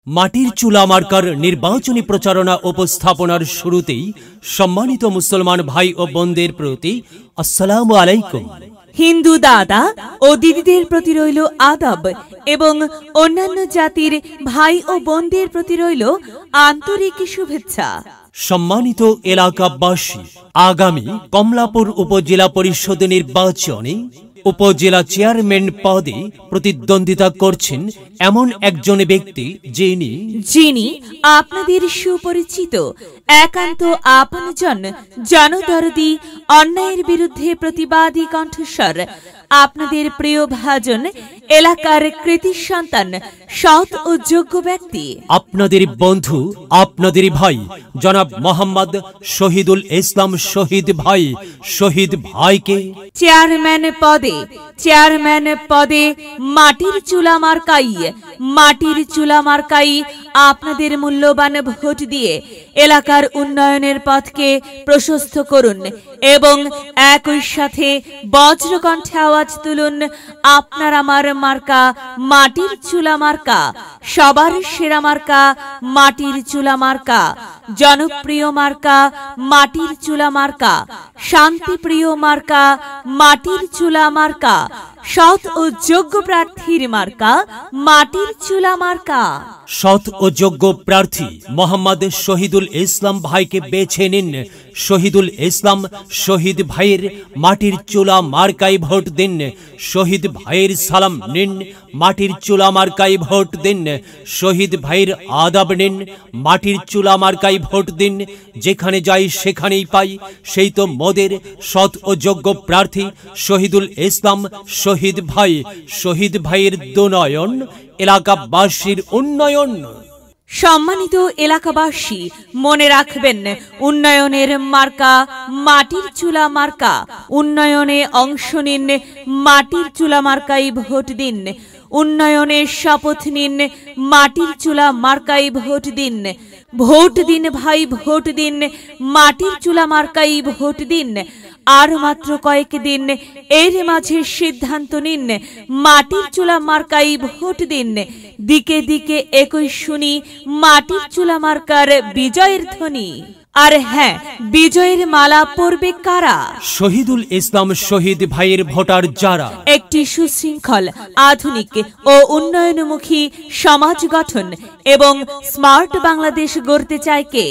মাটির চুলা মার্কার নির্বাচনী প্রচারণা উপস্থাপনার শুরুতেই সম্মানিত মুসলমান ভাই ও বোনদের প্রতি আসসালামু আলাইকুম। হিন্দু দাদা ও দিদিদের প্রতি রইল আদাব এবং অন্যান্য জাতির ভাই ও বোনদের প্রতি রইল আন্তরিক শুভেচ্ছা। সম্মানিত এলাকাবাসী, আগামী কমলাপুর উপজেলা পরিষদ নির্বাচনে উপজেলা চেয়ারম্যান পদে প্রতিদ্বন্দ্বিতা করছেন এমন একজন ব্যক্তি যিনি আপনাদের সুপরিচিত, একান্ত আপনজন, জনদরদি, অন্যায়ের বিরুদ্ধে প্রতিবাদী কণ্ঠস্বর, আপনাদের প্রিয় ভাজন, এলাকার কৃতি সন্তান, সৎ ও যোগ্য ব্যক্তি, আপনাদের বন্ধু, আপনাদের ভাই জনাব মোহাম্মদ শহীদুল ইসলাম শহীদ ভাইকে চেয়ারম্যান পদে মাটির চুলা মার্কাই আপনাদের মূল্যবান ভোট দিয়ে এলাকার উন্নয়নের পথকে প্রশস্ত করুন এবং একই সাথে বজ্রকণ্ঠে আওয়াজ তুলুন, আপনার আমার মার্কা মাটির চুলা মার্কা, সবার সেরা মার্কা মাটির চুলা মার্কা, জনপ্রিয় মার্কা মাটির চুলা মার্কা, শান্তিপ্রিয় মার্কা মাটির চুলা মার্কা, সৎ ও যোগ্য প্রার্থীর মার্কা মাটির চুলা মার্কা। সৎ ও যোগ্য প্রার্থী মোহাম্মদ শহীদুল ইসলাম ভাইকে বেছে নিন। শহীদুল ইসলাম শহীদ ভাইয়ের মাটির চুলা মার্কায় ভোট দিন। শহীদ ভাইয়ের সালাম নিন, মাটির চুলা মার্কায় ভোট দিন। শহীদ ভাইয়ের আদাব নিন, মাটির চুলা মার্কায় ভোট দিন। যেখানে যাই সেখানেই পাই, সেই তো মোদের সৎ ও যোগ্য প্রার্থী শহীদুল ইসলাম শহীদ ভাইয়ের দুনয়ন, এলাকাবাসীর উন্নয়ন। সম্মানিত এলাকাবাসী, মনে রাখবেন, উন্নয়নের মার্কা মাটির চুলা মার্কা। উন্নয়নে অংশ নিন, মাটির চুলা মার্কায় ভোট দিন। উন্নয়নের শপথ নিন, মাটির চুলা মার্কায় ভোট দিন। ভোট দিন ভাই, ভোট দিন, মাটির চুলা মার্কায় ভোট দিন। আর মাত্র কয়েকদিন, এর মাঝে সিদ্ধান্ত নিন, মাটির চুলা মার্কায় ভোট দিন। দিকে দিকে একই শুনি মাটির চুলা মার্কার বিজয়ের ধ্বনি। আর হ্যাঁ, বিজয়ের মালা পরবে কারা? শহীদুল ইসলাম শহীদ ভাইয়ের ভোটার যারা একটি সুশৃঙ্খল, আধুনিক ও উন্নয়নমুখী সমাজ গঠন এবং স্মার্ট বাংলাদেশ গড়তে চায় কে?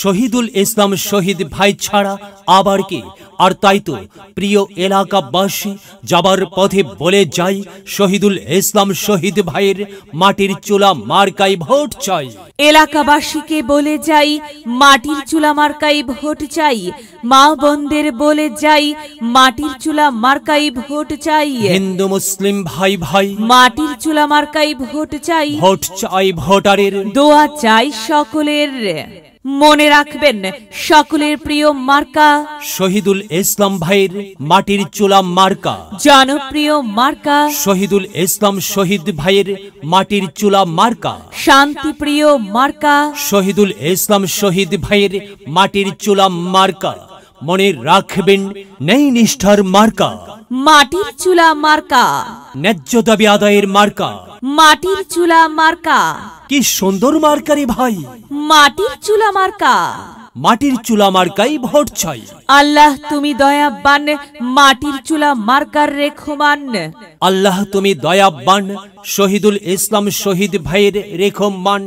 শহীদুল ইসলাম শহীদ ভাই ছাড়া আবার কে? আর তাই তো প্রিয় এলাকাবাসী, যাবার পথে বলে যাই, শহীদুল ইসলাম শহীদ ভাইয়ের মাটির চুলা মার্কায় ভোট চাই। এলাকাবাসীকে বলে যাই, মাটির চুলা মার্কায় ভোট চাই। মা বোনদের বলে যাই, মাটির চুলা মার্কায় ভোট চাই। হিন্দু মুসলিম ভাই মাটির চুলা মার্কায় ভোট চাই। ভোট চাই ভোটারের, দোয়া চাই সকলের। মনে রাখবেন, সকলের প্রিয় মার্কা শহীদুল ইসলাম ভাইয়ের মাটির চুলা মার্কা, জনপ্রিয় মার্কা শহীদুল ইসলাম শহীদ ভাইয়ের মাটির চুলা মার্কা, শান্তিপ্রিয় মার্কা শহীদুল ইসলাম শহীদ ভাইয়ের মাটির চুলা মার্কা। মনে রাখবেন, নেই নিষ্ঠার মার্কা মাটির চুলা মার্কা, ন্যায্য দাবি আদায়ের মার্কা মাটির চুলা মার্কা। কি সুন্দর মার্কারি ভাই, মাটির চুলা মার্কা। মাটির চুলা মার্কাই ভোট চাই। আল্লাহ তুমি দয়াবান, মাটির চুলা মার্কার রেখমান। আল্লাহ তুমি দয়াবান, শহীদুল ইসলাম শহীদ ভাইয়ের রেখমান।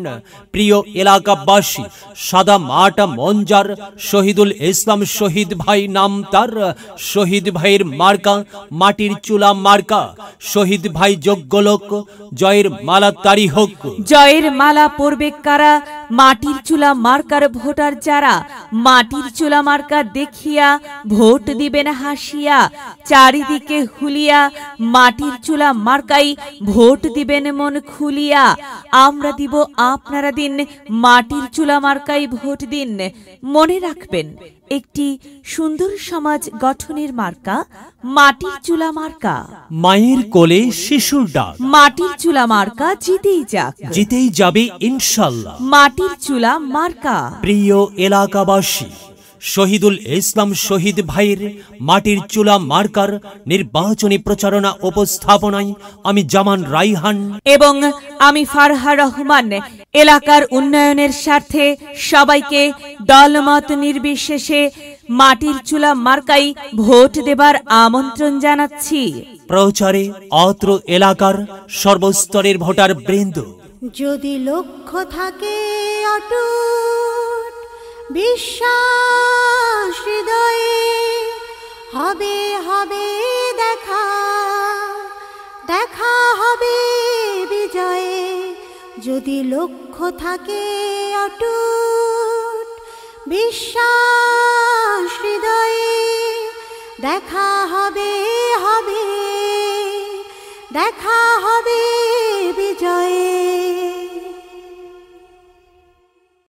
প্রিয় এলাকাবাসী, সাদা মাটা মঞ্জার শহীদুল ইসলাম শহীদ ভাই নাম তার। শহীদ ভাইয়ের মার্কা মাটির চুলা মার্কা। শহীদ ভাই যোগ্য লোক, জয়ের মালা তারি হোক। জয়ের মালা পরবে কারা? মাটির চুলা মার্কার ভোটার যারা। মাটির চুলা মার্কা দেখিয়া ভোট দিবেন হাসিয়া, চারিদিকে হুলিয়া মাটির চুলা মার্কাই ভোট দিবেন মন খুলিয়া। আমরা দিব, আপনারা দিন, মাটির চুলা মার্কাই ভোট দিন। মনে রাখবেন, একটি সুন্দর সমাজ গঠনের মার্কা মাটির চুলা মার্কা। মায়ের কোলে শিশুর ডাক, মাটির চুলা মার্কা জিতেই যাক, জিতেই যাবে ইনশাআল্লাহ। মাটির চুলা মার্কা। প্রিয় এলাকাবাসী, শহীদুল ইসলাম শহীদ ভাইয়ের মাটির চুলা মার্কার নির্বাচনী প্রচারণা উপস্থাপনায় আমি জামান রাইহান এবং আমি ফারহা রহমান এলাকার উন্নয়নের স্বার্থে সবাইকে দলমত নির্বিশেষে মাটির চুলা মার্কাই ভোট দেবার আমন্ত্রণ জানাচ্ছি। প্রচারে অত্র এলাকার সর্বস্তরের ভোটার বৃন্দ। যদি লক্ষ্য থাকে অটুট বিশ্বাস হৃদয়ে, হবে হবে দেখা, দেখা হবে বিজয়ে। যদি লক্ষ্য থাকে অটুট বিশ্বাস হৃদয়ে, দেখা হবে হবে, দেখা হবে বিজয়ে।